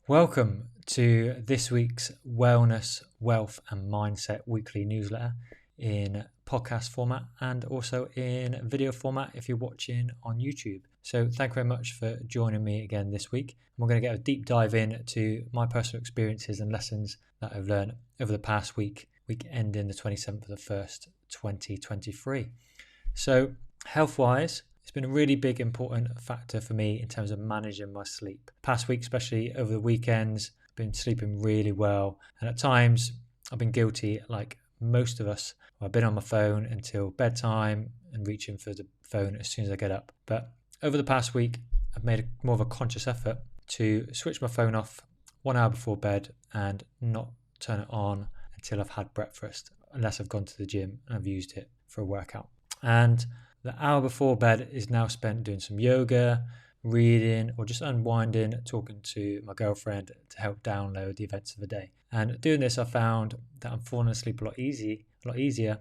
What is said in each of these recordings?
Welcome to this week's Wellness, Wealth and Mindset weekly newsletter in podcast format and also in video format if you're watching on YouTube. So thank you very much for joining me again this week. We're going to get a deep dive into my personal experiences and lessons that I've learned over the past week ending the 27th of the 1st, 2023. So health-wise, it's been a really big, important factor for me in terms of managing my sleep. Past week, especially over the weekends, I've been sleeping really well. And at times, I've been guilty, like most of us. I've been on my phone until bedtime and reaching for the phone as soon as I get up. But over the past week, I've made more of a conscious effort to switch my phone off 1 hour before bed and not turn it on until I've had breakfast, unless I've gone to the gym and I've used it for a workout. And the hour before bed is now spent doing some yoga, reading, or just unwinding, talking to my girlfriend to help download the events of the day. And doing this, I found that I'm falling asleep a lot easier,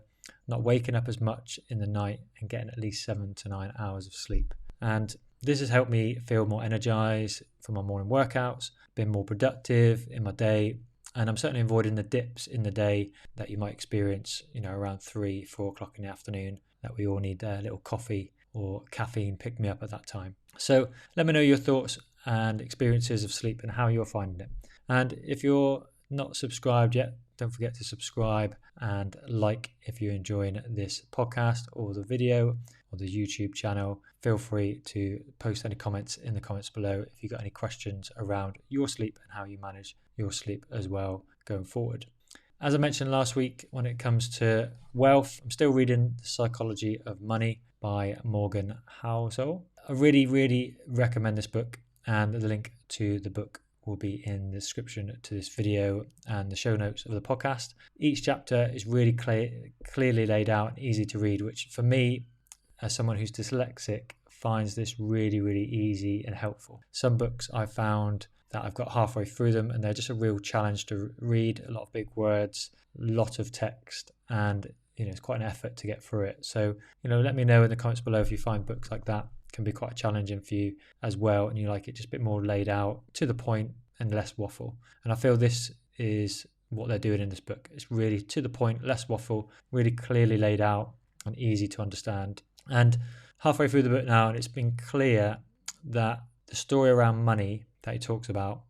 not waking up as much in the night and getting at least 7 to 9 hours of sleep. And this has helped me feel more energized for my morning workouts, been more productive in my day, and I'm certainly avoiding the dips in the day that you might experience, around 3-4 o'clock in the afternoon, that we all need a little coffee or caffeine pick me up at that time. So let me know your thoughts and experiences of sleep and how you're finding it. And if you're not subscribed yet, don't forget to subscribe and like if you're enjoying this podcast or the video or the YouTube channel. Feel free to post any comments in the comments below if you've got any questions around your sleep and how you manage your sleep as well going forward. As I mentioned last week, when it comes to wealth, I'm still reading The Psychology of Money by Morgan Housel. I really, really recommend this book, and the link to the book will be in the description to this video and the show notes of the podcast. Each chapter is really clearly laid out and easy to read, which for me, as someone who's dyslexic, finds this really, really easy and helpful. Some books I found that I've got halfway through them and they're just a real challenge to read, a lot of big words, a lot of text, and it's quite an effort to get through it. So let me know in the comments below if you find books like that can be quite challenging for you as well, and you like it just a bit more laid out, to the point, and less waffle. And I feel this is what they're doing in this book. It's really to the point, less waffle, really clearly laid out and easy to understand. And halfway through the book now, and it's been clear that the story around money that he talks about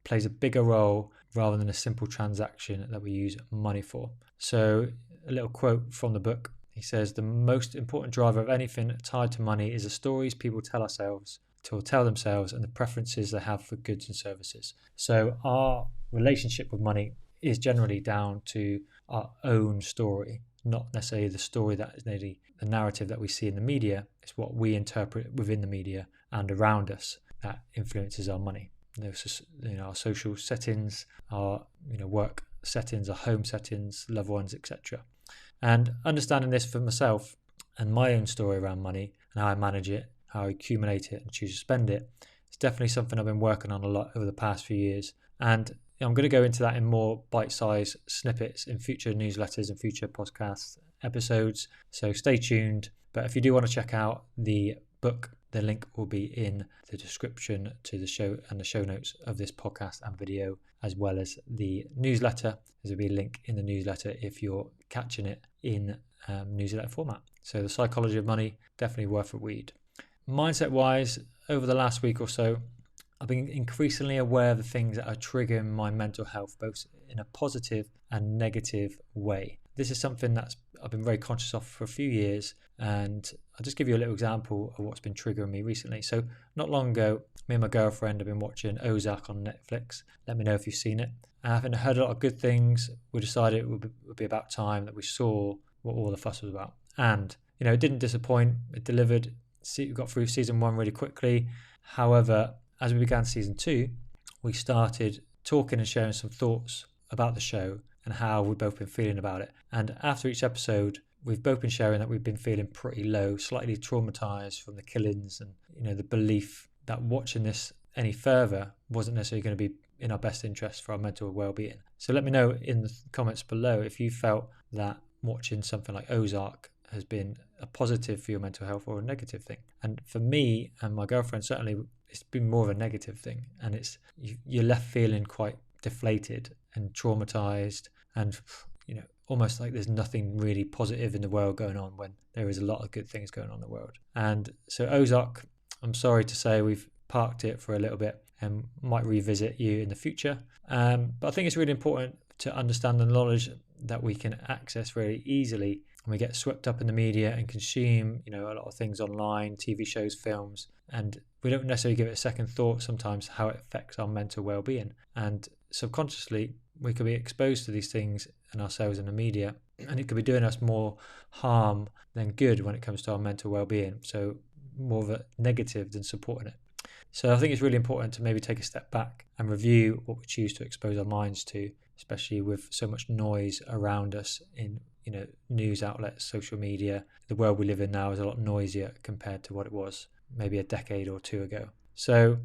plays a bigger role rather than a simple transaction that we use money for. So a little quote from the book. He says, "The most important driver of anything tied to money is the stories people tell themselves and the preferences they have for goods and services." So our relationship with money is generally down to our own story, not necessarily the story that is nearly the narrative that we see in the media. It's what we interpret within the media and around us that influences our money. Our social settings, our work settings, our home settings, loved ones, etc. And understanding this for myself and my own story around money and how I manage it, how I accumulate it and choose to spend it, it's definitely something I've been working on a lot over the past few years. And I'm going to go into that in more bite-sized snippets in future newsletters and future podcast episodes. So stay tuned. But if you do want to check out the book, the link will be in the description to the show and the show notes of this podcast and video, as well as the newsletter. There'll be a link in the newsletter if you're catching it in newsletter format. So The Psychology of Money, definitely worth a read. Mindset-wise, over the last week or so, I've been increasingly aware of the things that are triggering my mental health, both in a positive and negative way. This is something that I've been very conscious of for a few years, and I'll just give you a little example of what's been triggering me recently. So not long ago, me and my girlfriend have been watching Ozark on Netflix. Let me know if you've seen it. And having heard a lot of good things, we decided it would be about time that we saw what all the fuss was about. And, it didn't disappoint. It delivered. We got through season 1 really quickly. However, as we began season 2, we started talking and sharing some thoughts about the show and how we've both been feeling about it. And after each episode, we've both been sharing that we've been feeling pretty low, slightly traumatized from the killings and, the belief that watching this any further wasn't necessarily going to be in our best interest for our mental well-being. So let me know in the comments below if you felt that watching something like Ozark has been a positive for your mental health or a negative thing. And for me and my girlfriend, certainly it's been more of a negative thing, and it's you're left feeling quite deflated and traumatized, and almost like there's nothing really positive in the world going on when there is a lot of good things going on in the world. And so Ozark, I'm sorry to say we've parked it for a little bit and might revisit you in the future. But I think it's really important to understand the knowledge that we can access very easily, and we get swept up in the media and consume a lot of things online, TV shows, films, and we don't necessarily give it a second thought sometimes how it affects our mental well-being. And subconsciously we could be exposed to these things and ourselves in the media, and it could be doing us more harm than good when it comes to our mental well-being, so more of a negative than supporting it. So I think it's really important to maybe take a step back and review what we choose to expose our minds to, especially with so much noise around us in news outlets, social media. The world we live in now is a lot noisier compared to what it was maybe a decade or two ago. So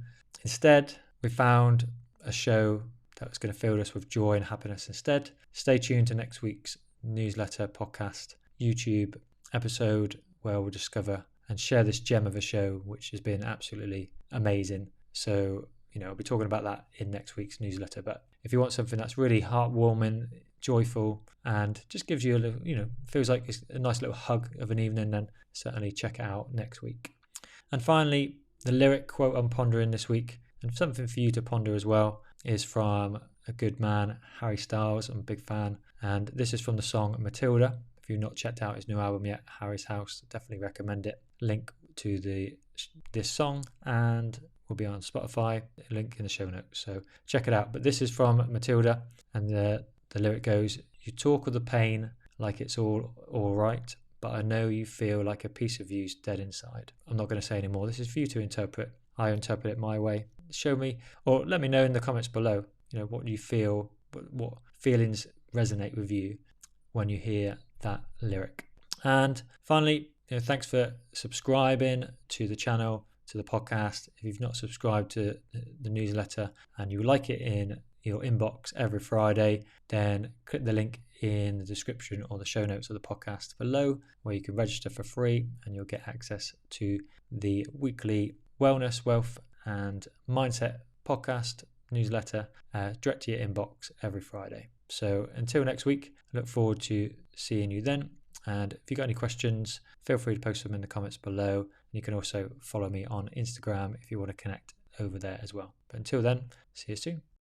instead, we found a show that was going to fill us with joy and happiness instead. Stay tuned to next week's newsletter, podcast, YouTube episode, where we'll discover and share this gem of a show, which has been absolutely amazing. So, I'll be talking about that in next week's newsletter. But if you want something that's really heartwarming, joyful, and just gives you a little, feels like it's a nice little hug of an evening, then certainly check it out next week. And finally, the lyric quote I'm pondering this week, and something for you to ponder as well, is from a good man, Harry Styles. I'm a big fan. And this is from the song Matilda. If you've not checked out his new album yet, Harry's House, definitely recommend it. Link to this song and will be on Spotify, link in the show notes. So check it out. But this is from Matilda, and the lyric goes, "You talk of the pain like it's all right, but I know you feel like a piece of you's dead inside." I'm not going to say any more. This is for you to interpret. I interpret it my way. Show me, or let me know in the comments below, what you feel, what feelings resonate with you when you hear that lyric. And finally, thanks for subscribing to the channel, to the podcast. If you've not subscribed to the newsletter and you like it in your inbox every Friday, then click the link in the description or the show notes of the podcast below, where you can register for free and you'll get access to the weekly wellness, wealth and mindset podcast newsletter direct to your inbox every Friday. So until next week, I look forward to seeing you then. And if you've got any questions, feel free to post them in the comments below. You can also follow me on Instagram if you want to connect over there as well. But until then, see you soon.